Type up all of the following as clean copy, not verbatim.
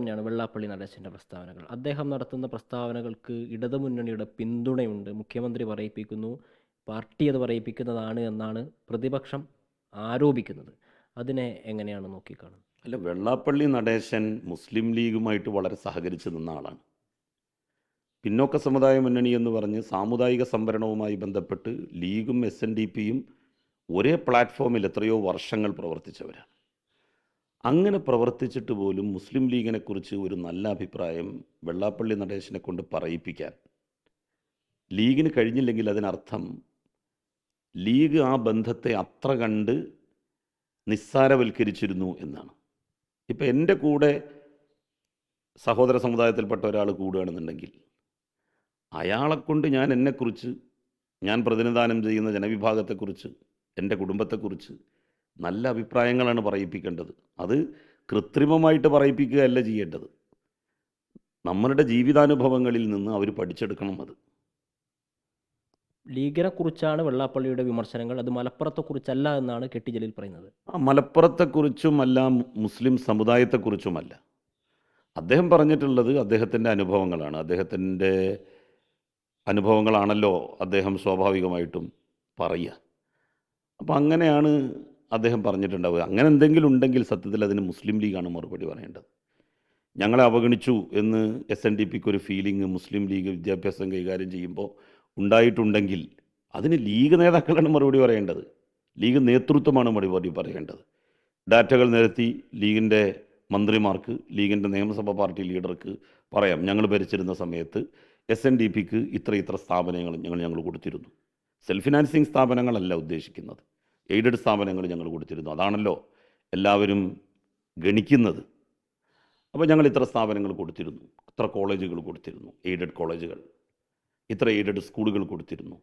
തന്നെയാണ് വെള്ളാപ്പള്ളി നടേശൻ്റെ പ്രസ്താവനകൾ. അദ്ദേഹം നടത്തുന്ന പ്രസ്താവനകൾക്ക് ഇടതുമുന്നണിയുടെ പിന്തുണയുണ്ട്. മുഖ്യമന്ത്രി പറയിപ്പിക്കുന്നു, പാർട്ടി അത് പറയിപ്പിക്കുന്നതാണ് എന്നാണ് പ്രതിപക്ഷം ആരോപിക്കുന്നത്. അതിനെ എങ്ങനെയാണ് നോക്കിക്കാണുന്നത്? അല്ല, വെള്ളാപ്പള്ളി നടേശൻ മുസ്ലിം ലീഗുമായിട്ട് വളരെ സഹകരിച്ച് നിന്ന ആളാണ്. പിന്നോക്ക സമുദായ മുന്നണി എന്ന് പറഞ്ഞ് സാമുദായിക സംവരണവുമായി ബന്ധപ്പെട്ട് ലീഗും SNDPയും ഒരേ പ്ലാറ്റ്ഫോമിൽ എത്രയോ വർഷങ്ങൾ പ്രവർത്തിച്ചവരാണ്. അങ്ങനെ പ്രവർത്തിച്ചിട്ട് പോലും മുസ്ലിം ലീഗിനെക്കുറിച്ച് ഒരു നല്ല അഭിപ്രായം വെള്ളാപ്പള്ളി നടേശനെ കൊണ്ട് പറയിപ്പിക്കാൻ ലീഗിന് കഴിഞ്ഞില്ലെങ്കിൽ അതിനർത്ഥം ലീഗ് ആ ബന്ധത്തെ അത്ര കണ്ട് നിസ്സാരവൽക്കരിച്ചിരുന്നു എന്നാണ്. ഇപ്പം എൻ്റെ കൂടെ സഹോദര സമുദായത്തിൽപ്പെട്ട ഒരാൾ കൂടുകയാണെന്നുണ്ടെങ്കിൽ അയാളെക്കൊണ്ട് എന്നെക്കുറിച്ച്, ഞാൻ പ്രതിനിധാനം ചെയ്യുന്ന ജനവിഭാഗത്തെക്കുറിച്ച്, എൻ്റെ കുടുംബത്തെക്കുറിച്ച് നല്ല അഭിപ്രായങ്ങളാണ് പറയിപ്പിക്കേണ്ടത്. അത് കൃത്രിമമായിട്ട് പറയിപ്പിക്കുകയല്ല ചെയ്യേണ്ടത്. നമ്മളുടെ ജീവിതാനുഭവങ്ങളിൽ നിന്ന് അവർ പഠിച്ചെടുക്കണം. അത് ലീഗിനെ കുറിച്ചാണ് വെള്ളാപ്പള്ളിയുടെ വിമർശനങ്ങൾ, അത് മലപ്പുറത്തെക്കുറിച്ചല്ല എന്നാണ് കെ.ടി. ജലീൽ പറയുന്നത്. മലപ്പുറത്തെക്കുറിച്ചുമല്ല, മുസ്ലിം സമുദായത്തെക്കുറിച്ചുമല്ല. അദ്ദേഹം പറഞ്ഞിട്ടുള്ളത് അദ്ദേഹത്തിൻ്റെ അനുഭവങ്ങളാണ്. അദ്ദേഹത്തിൻ്റെ അനുഭവങ്ങളാണല്ലോ അദ്ദേഹം സ്വാഭാവികമായിട്ടും പറയുക. അപ്പം അങ്ങനെയാണ് അദ്ദേഹം പറഞ്ഞിട്ടുണ്ടാവുക. അങ്ങനെ എന്തെങ്കിലും ഉണ്ടെങ്കിൽ സത്യത്തിൽ അതിന് മുസ്ലിം ലീഗാണ് മറുപടി പറയേണ്ടത്. ഞങ്ങളെ അവഗണിച്ചു എന്ന് SNDPക്ക് ഒരു ഫീലിംഗ് മുസ്ലിം ലീഗ് വിദ്യാഭ്യാസം കൈകാര്യം ചെയ്യുമ്പോൾ ഉണ്ടായിട്ടുണ്ടെങ്കിൽ അതിന് ലീഗ് നേതാക്കളാണ് മറുപടി പറയേണ്ടത്. ലീഗ് നേതൃത്വമാണ് മറുപടി പറയേണ്ടത്. ഡാറ്റകൾ നിരത്തി ലീഗിൻ്റെ മന്ത്രിമാർക്ക്, ലീഗിൻ്റെ നിയമസഭാ പാർട്ടി ലീഡർക്ക് പറയാം, ഞങ്ങൾ ഭരിച്ചിരുന്ന സമയത്ത് SNDPക്ക് ഇത്ര സ്ഥാപനങ്ങൾ ഞങ്ങൾ കൊടുത്തിരുന്നു. സെൽഫ് ഫിനാൻസിങ് സ്ഥാപനങ്ങളല്ല ഉദ്ദേശിക്കുന്നത്, എയ്ഡഡ് സ്ഥാപനങ്ങൾ ഞങ്ങൾ കൊടുത്തിരുന്നു. അതാണല്ലോ എല്ലാവരും ഗണിക്കുന്നത്. അപ്പോൾ ഞങ്ങൾ ഇത്ര സ്ഥാപനങ്ങൾ കൊടുത്തിരുന്നു, ഇത്ര കോളേജുകൾ കൊടുത്തിരുന്നു, എയ്ഡഡ് കോളേജുകൾ, ഇത്ര എയ്ഡഡ് സ്കൂളുകൾ കൊടുത്തിരുന്നു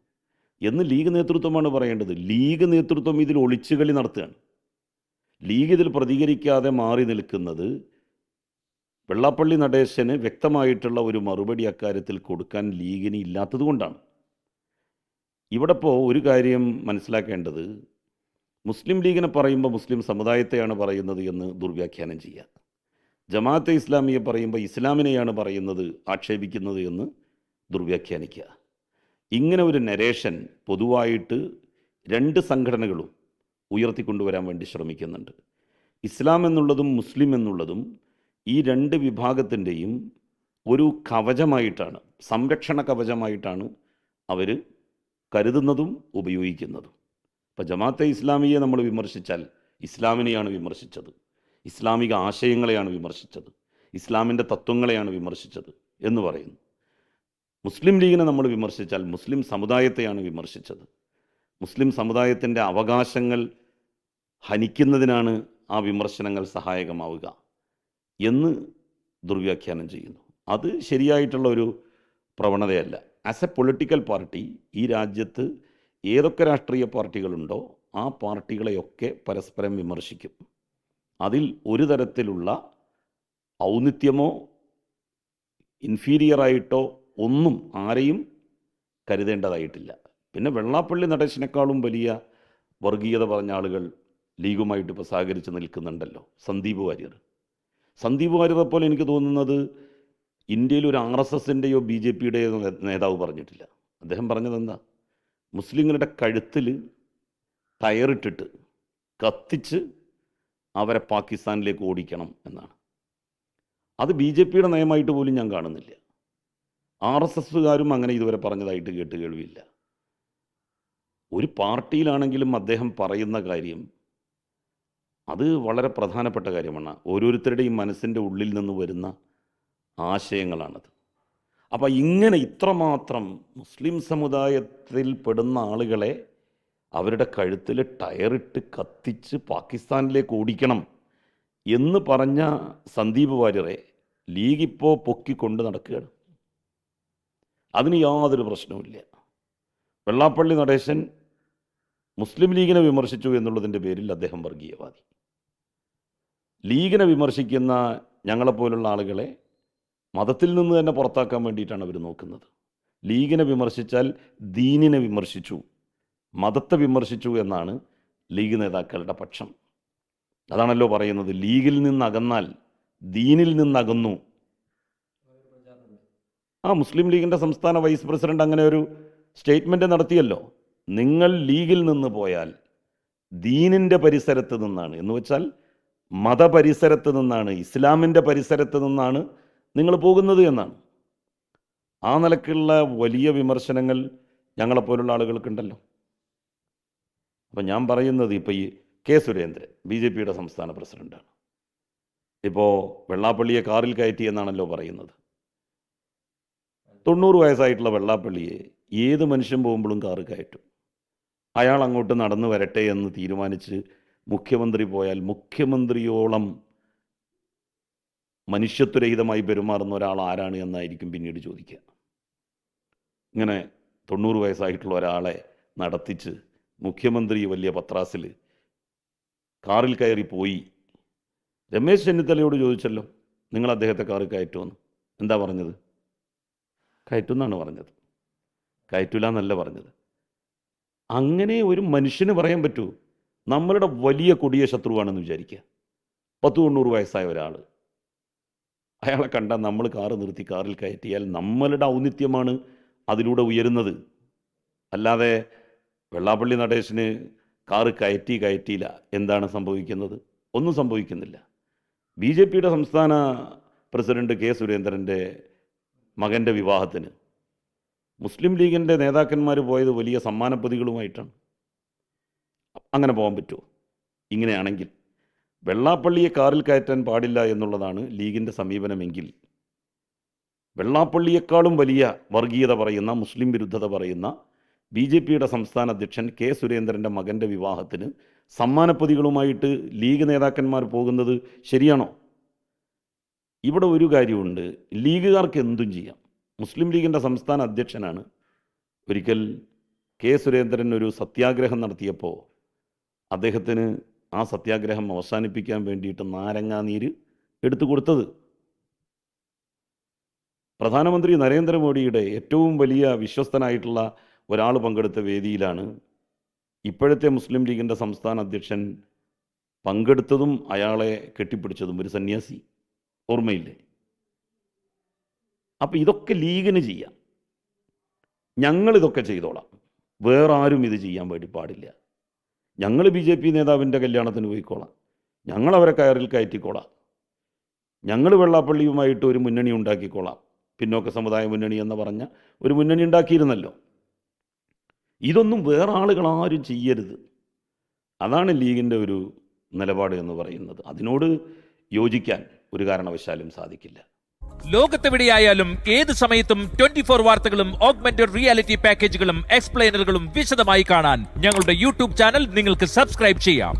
എന്ന് ലീഗ് നേതൃത്വമാണ് പറയേണ്ടത്. ലീഗ് നേതൃത്വം ഇതിൽ ഒളിച്ചുകളി നടത്തുകയാണ്. ലീഗ് ഇതിൽ പ്രതികരിക്കാതെ മാറി നിൽക്കുന്നത് വെള്ളാപ്പള്ളി നടേശന് വ്യക്തമായിട്ടുള്ള ഒരു മറുപടി അക്കാര്യത്തിൽ കൊടുക്കാൻ ലീഗിന് ഇല്ലാത്തത് കൊണ്ടാണ്. ഇവിടെ ഇപ്പോൾ ഒരു കാര്യം മനസ്സിലാക്കേണ്ടത്, മുസ്ലിം ലീഗിനെ പറയുമ്പോൾ മുസ്ലിം സമുദായത്തെയാണ് പറയുന്നത് എന്ന് ദുർവ്യാഖ്യാനം ചെയ്യുക. ജമാഅത്തെ ഇസ്ലാമിയെ പറയുമ്പോൾ ഇസ്ലാമിനെയാണ് പറയുന്നത്, ആക്ഷേപിക്കുന്നത് എന്ന് ദുർവ്യാഖ്യാനിക്കുക. ഇങ്ങനെ ഒരു നരേഷൻ പൊതുവായിട്ട് രണ്ട് സംഘടനകളും ഉയർത്തിക്കൊണ്ടുവരാൻ വേണ്ടി ശ്രമിക്കുന്നുണ്ട്. ഇസ്ലാം എന്നുള്ളതും മുസ്ലിം എന്നുള്ളതും ഈ രണ്ട് വിഭാഗത്തിൻ്റെയും ഒരു കവചമായിട്ടാണ്, സംരക്ഷണ കവചമായിട്ടാണ് അവർ കരുതുന്നതും ഉപയോഗിക്കുന്നതും. ഇപ്പോൾ ജമാഅത്തെ ഇസ്ലാമിയെ നമ്മൾ വിമർശിച്ചാൽ ഇസ്ലാമിനെയാണ് വിമർശിച്ചത്, ഇസ്ലാമിക ആശയങ്ങളെയാണ് വിമർശിച്ചത്, ഇസ്ലാമിൻ്റെ തത്വങ്ങളെയാണ് വിമർശിച്ചത് എന്ന് പറയുന്നു. മുസ്ലിം ലീഗിനെ നമ്മൾ വിമർശിച്ചാൽ മുസ്ലിം സമുദായത്തെയാണ് വിമർശിച്ചത്, മുസ്ലിം സമുദായത്തിൻ്റെ അവകാശങ്ങൾ ഹനിക്കുന്നതിനാണ് ആ വിമർശനങ്ങൾ സഹായകമാവുക എന്ന് ദുർവ്യാഖ്യാനം ചെയ്യുന്നു. അത് ശരിയായിട്ടുള്ള ഒരു പ്രവണതയല്ല. ആസ് എ പൊളിറ്റിക്കൽ പാർട്ടി ഈ രാജ്യത്ത് ഏതൊക്കെ രാഷ്ട്രീയ പാർട്ടികളുണ്ടോ ആ പാർട്ടികളെയൊക്കെ പരസ്പരം വിമർശിക്കും. അതിൽ ഒരു തരത്തിലുള്ള ഔന്നിത്യമോ ഇൻഫീരിയറായിട്ടോ ഒന്നും ആരെയും കരുതേണ്ടതായിട്ടില്ല. പിന്നെ വെള്ളാപ്പള്ളി നടേശനേക്കാളും വലിയ വർഗീയത പറഞ്ഞ ആളുകൾ ലീഗുമായിട്ട് ഇപ്പോൾ സഹകരിച്ച് നിൽക്കുന്നുണ്ടല്ലോ. സന്ദീപ് വാര്യരെ പോലെ എനിക്ക് തോന്നുന്നത് ഇന്ത്യയിൽ ഒരു RSSൻ്റെയോ BJPയുടെയോ നേതാവ് പറഞ്ഞിട്ടില്ല. അദ്ദേഹം പറഞ്ഞതെന്താ, മുസ്ലിങ്ങളുടെ കഴുത്തിൽ ടയറിട്ടിട്ട് കത്തിച്ച് അവരെ പാകിസ്ഥാനിലേക്ക് ഓടിക്കണം എന്നാണ്. അത് BJPയുടെ നയമായിട്ട് പോലും ഞാൻ കാണുന്നില്ല. RSSകാരും അങ്ങനെ ഇതുവരെ പറഞ്ഞതായിട്ട് കേൾവിയില്ല. ഒരു പാർട്ടിയിലാണെങ്കിലും അദ്ദേഹം പറയുന്ന കാര്യം അത് വളരെ പ്രധാനപ്പെട്ട കാര്യമാണ്. ഓരോരുത്തരുടെയും മനസ്സിൻ്റെ ഉള്ളിൽ നിന്ന് വരുന്ന ആശയങ്ങളാണത്. അപ്പോൾ ഇങ്ങനെ ഇത്രമാത്രം മുസ്ലിം സമുദായത്തിൽ പെടുന്ന ആളുകളെ അവരുടെ കഴുത്തിൽ ടയറിട്ട് കത്തിച്ച് പാകിസ്ഥാനിലേക്ക് ഓടിക്കണം എന്ന് പറഞ്ഞ സന്ദീപ് വാര്യരെ ലീഗ് ഇപ്പോൾ പൊക്കിക്കൊണ്ട് നടക്കുകയാണ്. അതിന് യാതൊരു പ്രശ്നവുമില്ല. വെള്ളാപ്പള്ളി നടേശൻ മുസ്ലിം ലീഗിനെ വിമർശിച്ചു എന്നുള്ളതിൻ്റെ പേരിൽ അദ്ദേഹം വർഗീയവാദി. ലീഗിനെ വിമർശിക്കുന്ന ഞങ്ങളെപ്പോലുള്ള ആളുകളെ മതത്തിൽ നിന്ന് തന്നെ പുറത്താക്കാൻ വേണ്ടിയിട്ടാണ് അവർ നോക്കുന്നത്. ലീഗിനെ വിമർശിച്ചാൽ ദീനിനെ വിമർശിച്ചു, മതത്തെ വിമർശിച്ചു എന്നാണ് ലീഗ് നേതാക്കളുടെ പക്ഷം. അതാണല്ലോ പറയുന്നത്, ലീഗിൽ നിന്ന് അകന്നാൽ ദീനിൽ നിന്നകന്നു. മുസ്ലിം ലീഗിൻ്റെ സംസ്ഥാന വൈസ് പ്രസിഡന്റ് അങ്ങനെ ഒരു സ്റ്റേറ്റ്മെൻറ്റ് നടത്തിയല്ലോ. നിങ്ങൾ ലീഗിൽ നിന്ന് പോയാൽ ദീനിൻ്റെ പരിസരത്ത് നിന്നാണ്, എന്ന് വെച്ചാൽ മതപരിസരത്ത് നിന്നാണ്, ഇസ്ലാമിൻ്റെ പരിസരത്ത് നിന്നാണ് നിങ്ങൾ പോകുന്നത് എന്നാണ്. ആ നിലക്കുള്ള വലിയ വിമർശനങ്ങൾ ഞങ്ങളെപ്പോലുള്ള ആളുകൾക്കുണ്ടല്ലോ. അപ്പം ഞാൻ പറയുന്നത്, ഇപ്പോൾ ഈ കെ സുരേന്ദ്രൻ BJP സംസ്ഥാന പ്രസിഡന്റാണ്. ഇപ്പോൾ വെള്ളാപ്പള്ളിയെ കാറിൽ കയറ്റി എന്നാണല്ലോ പറയുന്നത്. 90 വയസ്സായിട്ടുള്ള വെള്ളാപ്പള്ളിയെ ഏത് മനുഷ്യൻ പോകുമ്പോഴും കാറ് കയറ്റും. അയാൾ അങ്ങോട്ട് നടന്നു വരട്ടെ എന്ന് തീരുമാനിച്ച് മുഖ്യമന്ത്രി പോയാൽ മുഖ്യമന്ത്രിയോളം മനുഷ്യത്വരഹിതമായി പെരുമാറുന്ന ഒരാൾ ആരാണ് എന്നായിരിക്കും പിന്നീട് ചോദിക്കുക. ഇങ്ങനെ 90 വയസ്സായിട്ടുള്ള ഒരാളെ നടത്തിച്ച് മുഖ്യമന്ത്രി വലിയ പത്രാസിൽ കാറിൽ കയറി പോയി. രമേശ് ചെന്നിത്തലയോട് ചോദിച്ചല്ലോ, നിങ്ങൾ അദ്ദേഹത്തെ കാറിൽ കയറ്റുമെന്ന്. എന്താ പറഞ്ഞത്? കയറ്റുമെന്നാണ് പറഞ്ഞത്, കയറ്റൂല എന്നല്ല പറഞ്ഞത്. അങ്ങനെ ഒരു മനുഷ്യന് പറയാൻ പറ്റൂ? നമ്മളുടെ വലിയ കൊടിയ ശത്രുവാണെന്ന് വിചാരിക്കുക. 90 വയസ്സായ ഒരാൾ, അയാളെ കണ്ടാൽ നമ്മൾ കാറ് നിർത്തി കാറിൽ കയറ്റിയാൽ നമ്മളുടെ ഔന്നിത്യമാണ് അതിലൂടെ ഉയരുന്നത്. അല്ലാതെ വെള്ളാപ്പള്ളി നടേശന് കാറ് കയറ്റിയില്ല, എന്താണ് സംഭവിക്കുന്നത്? ഒന്നും സംഭവിക്കുന്നില്ല. BJP സംസ്ഥാന പ്രസിഡന്റ് കെ സുരേന്ദ്രൻ്റെ മകൻ്റെ വിവാഹത്തിന് മുസ്ലിം ലീഗിൻ്റെ നേതാക്കന്മാർ പോയത് വലിയ സമ്മാനപ്പൊതികളുമായിട്ടാണ്. അങ്ങനെ പോകാൻ പറ്റുമോ? ഇങ്ങനെയാണെങ്കിൽ വെള്ളാപ്പള്ളിയെ കാറിൽ കയറ്റാൻ പാടില്ല എന്നുള്ളതാണ് ലീഗിൻ്റെ സമീപനമെങ്കിൽ, വെള്ളാപ്പള്ളിയേക്കാളും വലിയ വർഗീയത പറയുന്ന, മുസ്ലിം വിരുദ്ധത പറയുന്ന BJP സംസ്ഥാന അധ്യക്ഷൻ കെ സുരേന്ദ്രൻ്റെ മകൻ്റെ വിവാഹത്തിന് സമ്മാനപ്പൊതികളുമായിട്ട് ലീഗ് നേതാക്കന്മാർ പോകുന്നത് ശരിയാണോ? ഇവിടെ ഒരു കാര്യമുണ്ട്, ലീഗുകാർക്ക് എന്തും ചെയ്യാം. മുസ്ലിം ലീഗിൻ്റെ സംസ്ഥാന അധ്യക്ഷനാണ്. ഒരിക്കൽ കെ സുരേന്ദ്രൻ ഒരു സത്യാഗ്രഹം നടത്തിയപ്പോൾ അദ്ദേഹത്തിന് ആ സത്യാഗ്രഹം അവസാനിപ്പിക്കാൻ വേണ്ടിയിട്ട് നാരങ്ങാനീര് എടുത്തു കൊടുത്തത്. പ്രധാനമന്ത്രി നരേന്ദ്രമോദിയുടെ ഏറ്റവും വലിയ വിശ്വസ്തനായിട്ടുള്ള ഒരാൾ പങ്കെടുത്ത വേദിയിലാണ് ഇപ്പോഴത്തെ മുസ്ലിം ലീഗിൻ്റെ സംസ്ഥാന അധ്യക്ഷൻ പങ്കെടുത്തതും അയാളെ കെട്ടിപ്പിടിച്ചതും, ഒരു സന്യാസി. ഓർമ്മയില്ലേ? അപ്പം ഇതൊക്കെ ലീഗിന് ചെയ്യാം, ഞങ്ങളിതൊക്കെ ചെയ്തോളാം, വേറെ ആരും ഇത് ചെയ്യാൻ വേണ്ടി പാടില്ല. ഞങ്ങൾ BJP നേതാവിൻ്റെ കല്യാണത്തിന് പോയിക്കോളാം, ഞങ്ങളവരെ കയറിൽ കയറ്റിക്കോളാം, ഞങ്ങൾ വെള്ളാപ്പള്ളിയുമായിട്ട് ഒരു മുന്നണി ഉണ്ടാക്കിക്കോളാം. പിന്നോക്ക സമുദായ മുന്നണി എന്ന് പറഞ്ഞ ഒരു മുന്നണി ഉണ്ടാക്കിയിരുന്നല്ലോ. ഇതൊന്നും വേറെ ആളുകൾ ആരും ചെയ്യരുത്. അതാണ് ലീഗിൻ്റെ ഒരു നിലപാട് എന്ന് പറയുന്നത്. അതിനോട് യോജിക്കാൻ ഒരു കാരണവശാലും സാധിക്കില്ല. ലോകത്തെവിടെയായാലും ഏത് സമയത്തും 24 വാർത്തകളും ഓഗ്മെന്റഡ് റിയാലിറ്റി പാക്കേജുകളും എക്സ്പ്ലെയിനറുകളും വിശദമായി കാണാൻ ഞങ്ങളുടെ YouTube ചാനൽ നിങ്ങൾക്ക് സബ്സ്ക്രൈബ് ചെയ്യാം.